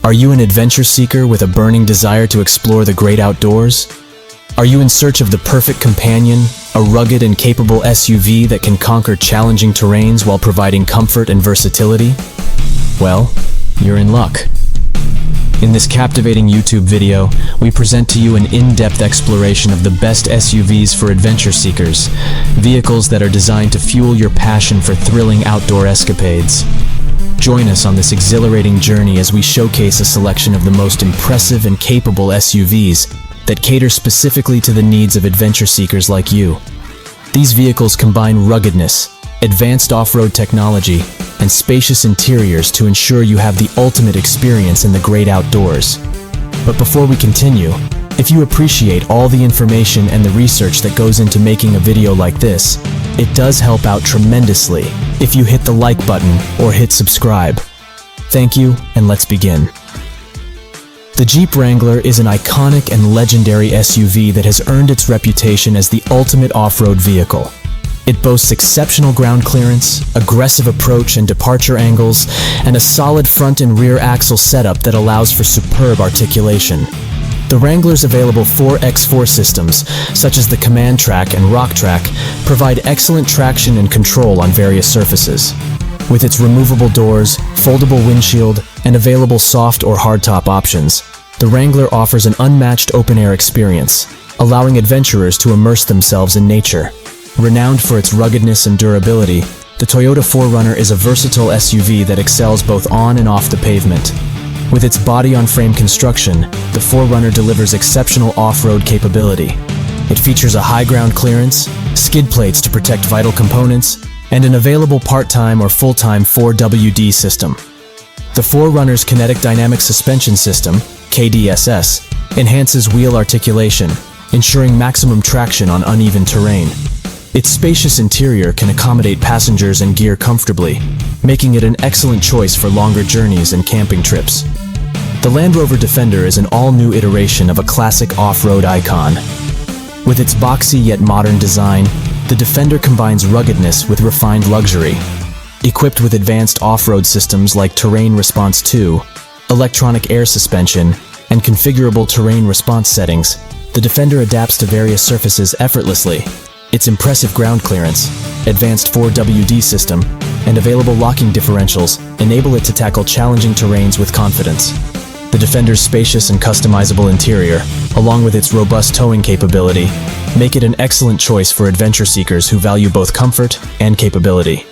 Are you an adventure seeker with a burning desire to explore the great outdoors? Are you in search of the perfect companion, a rugged and capable SUV that can conquer challenging terrains while providing comfort and versatility? Well, you're in luck. In this captivating YouTube video, we present to you an in-depth exploration of the best SUVs for adventure seekers, vehicles that are designed to fuel your passion for thrilling outdoor escapades. Join us on this exhilarating journey as we showcase a selection of the most impressive and capable SUVs that cater specifically to the needs of adventure seekers like you. These vehicles combine ruggedness, advanced off-road technology, and spacious interiors to ensure you have the ultimate experience in the great outdoors. But before we continue, if you appreciate all the information and the research that goes into making a video like this, it does help out tremendously if you hit the like button or hit subscribe. Thank you, and let's begin. The Jeep Wrangler is an iconic and legendary SUV that has earned its reputation as the ultimate off-road vehicle. It boasts exceptional ground clearance, aggressive approach and departure angles, and a solid front and rear axle setup that allows for superb articulation. The Wrangler's available 4x4 systems, such as the Command Track and Rock Track, provide excellent traction and control on various surfaces. With its removable doors, foldable windshield, and available soft or hardtop options, the Wrangler offers an unmatched open-air experience, allowing adventurers to immerse themselves in nature. Renowned for its ruggedness and durability, the Toyota 4Runner is a versatile SUV that excels both on and off the pavement. With its body-on-frame construction, the 4Runner delivers exceptional off-road capability. It features a high ground clearance, skid plates to protect vital components, and an available part-time or full-time 4WD system. The 4Runner's kinetic dynamic suspension system, KDSS, enhances wheel articulation, ensuring maximum traction on uneven terrain. Its spacious interior can accommodate passengers and gear comfortably, making it an excellent choice for longer journeys and camping trips. The Land Rover Defender is an all-new iteration of a classic off-road icon. With its boxy yet modern design, the Defender combines ruggedness with refined luxury. Equipped with advanced off-road systems like Terrain Response 2, electronic air suspension, and configurable terrain response settings, the Defender adapts to various surfaces effortlessly. Its impressive ground clearance, advanced 4WD system, and available locking differentials enable it to tackle challenging terrains with confidence. The Defender's spacious and customizable interior, along with its robust towing capability, make it an excellent choice for adventure seekers who value both comfort and capability.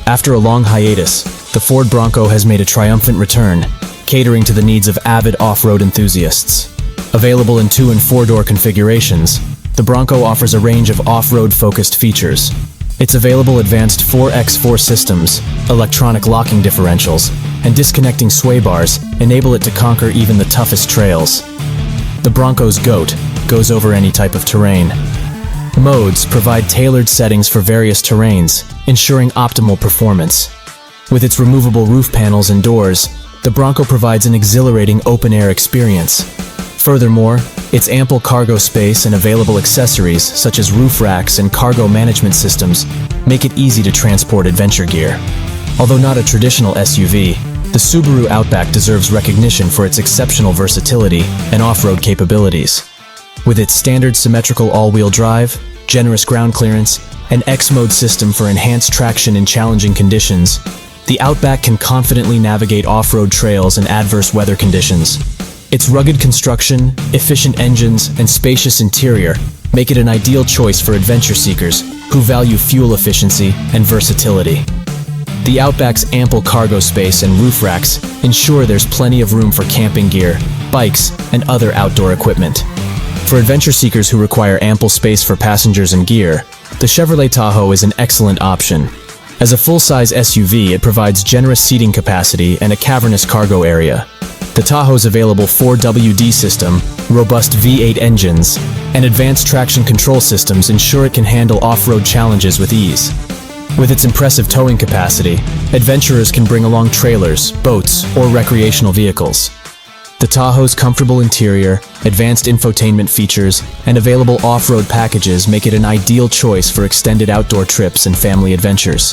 After a long hiatus, the Ford Bronco has made a triumphant return, catering to the needs of avid off-road enthusiasts. Available in 2- and 4-door configurations, the Bronco offers a range of off-road focused features. Its available advanced 4x4 systems, electronic locking differentials, and disconnecting sway bars enable it to conquer even the toughest trails. The Bronco's GOAT goes over any type of terrain. Modes provide tailored settings for various terrains, ensuring optimal performance. With its removable roof panels and doors, the Bronco provides an exhilarating open-air experience. Furthermore, its ample cargo space and available accessories such as roof racks and cargo management systems make it easy to transport adventure gear. Although not a traditional SUV, the Subaru Outback deserves recognition for its exceptional versatility and off-road capabilities. With its standard symmetrical all-wheel drive, generous ground clearance, and X-Mode system for enhanced traction in challenging conditions, the Outback can confidently navigate off-road trails and adverse weather conditions. Its rugged construction, efficient engines, and spacious interior make it an ideal choice for adventure seekers who value fuel efficiency and versatility. The Outback's ample cargo space and roof racks ensure there's plenty of room for camping gear, bikes, and other outdoor equipment. For adventure seekers who require ample space for passengers and gear, the Chevrolet Tahoe is an excellent option. As a full-size SUV, it provides generous seating capacity and a cavernous cargo area. The Tahoe's available 4WD system, robust V8 engines, and advanced traction control systems ensure it can handle off-road challenges with ease. With its impressive towing capacity, adventurers can bring along trailers, boats, or recreational vehicles. The Tahoe's comfortable interior, advanced infotainment features, and available off-road packages make it an ideal choice for extended outdoor trips and family adventures.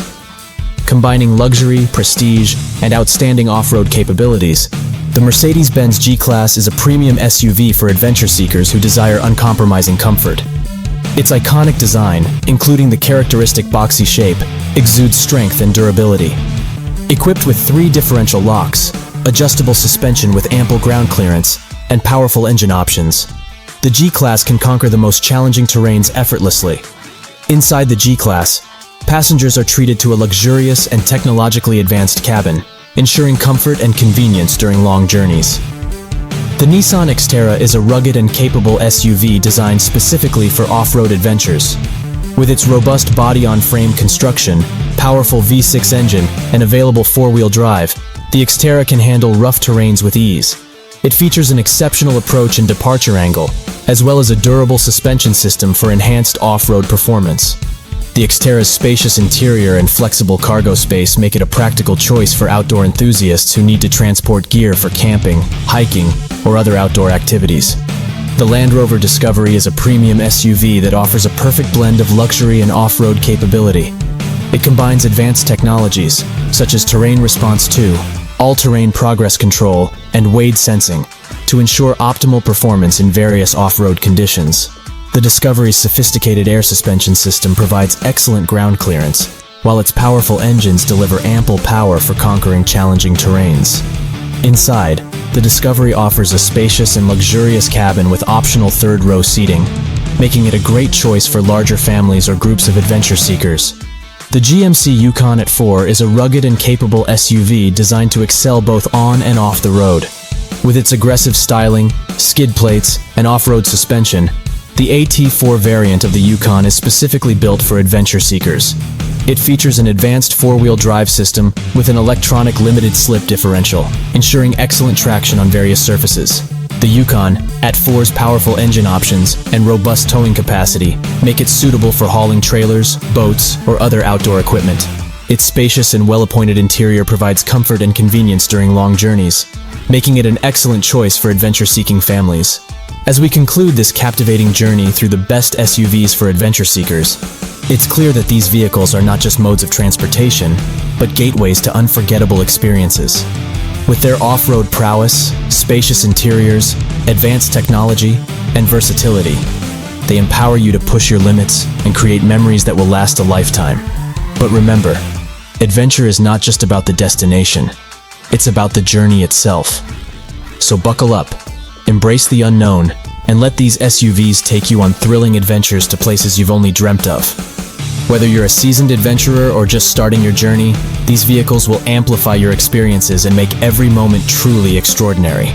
Combining luxury, prestige, and outstanding off-road capabilities, The Mercedes-Benz G-Class is a premium SUV for adventure seekers who desire uncompromising comfort. Its iconic design, including the characteristic boxy shape, exudes strength and durability. Equipped with 3 differential locks, adjustable suspension with ample ground clearance, and powerful engine options, the G-Class can conquer the most challenging terrains effortlessly. Inside the G-Class, passengers are treated to a luxurious and technologically advanced cabin, ensuring comfort and convenience during long journeys. The Nissan Xterra is a rugged and capable SUV designed specifically for off-road adventures. With its robust body-on-frame construction, powerful V6 engine, and available 4-wheel drive, the Xterra can handle rough terrains with ease. It features an exceptional approach and departure angle, as well as a durable suspension system for enhanced off-road performance. The Xterra's spacious interior and flexible cargo space make it a practical choice for outdoor enthusiasts who need to transport gear for camping, hiking, or other outdoor activities. The Land Rover Discovery is a premium SUV that offers a perfect blend of luxury and off-road capability. It combines advanced technologies, such as Terrain Response 2, all-terrain progress control, and wade sensing, to ensure optimal performance in various off-road conditions. The Discovery's sophisticated air suspension system provides excellent ground clearance, while its powerful engines deliver ample power for conquering challenging terrains. Inside, the Discovery offers a spacious and luxurious cabin with optional third-row seating, making it a great choice for larger families or groups of adventure seekers. The GMC Yukon at 4 is a rugged and capable SUV designed to excel both on and off the road. With its aggressive styling, skid plates, and off-road suspension, the AT4 variant of the Yukon is specifically built for adventure seekers. It features an advanced 4-wheel drive system with an electronic limited-slip differential, ensuring excellent traction on various surfaces. The Yukon, at 4's powerful engine options and robust towing capacity, make it suitable for hauling trailers, boats, or other outdoor equipment. Its spacious and well-appointed interior provides comfort and convenience during long journeys, making it an excellent choice for adventure-seeking families. As we conclude this captivating journey through the best SUVs for adventure seekers, it's clear that these vehicles are not just modes of transportation, but gateways to unforgettable experiences. With their off-road prowess, spacious interiors, advanced technology, and versatility, they empower you to push your limits and create memories that will last a lifetime. But remember, adventure is not just about the destination, it's about the journey itself. So buckle up, embrace the unknown, and let these SUVs take you on thrilling adventures to places you've only dreamt of. Whether you're a seasoned adventurer or just starting your journey, these vehicles will amplify your experiences and make every moment truly extraordinary.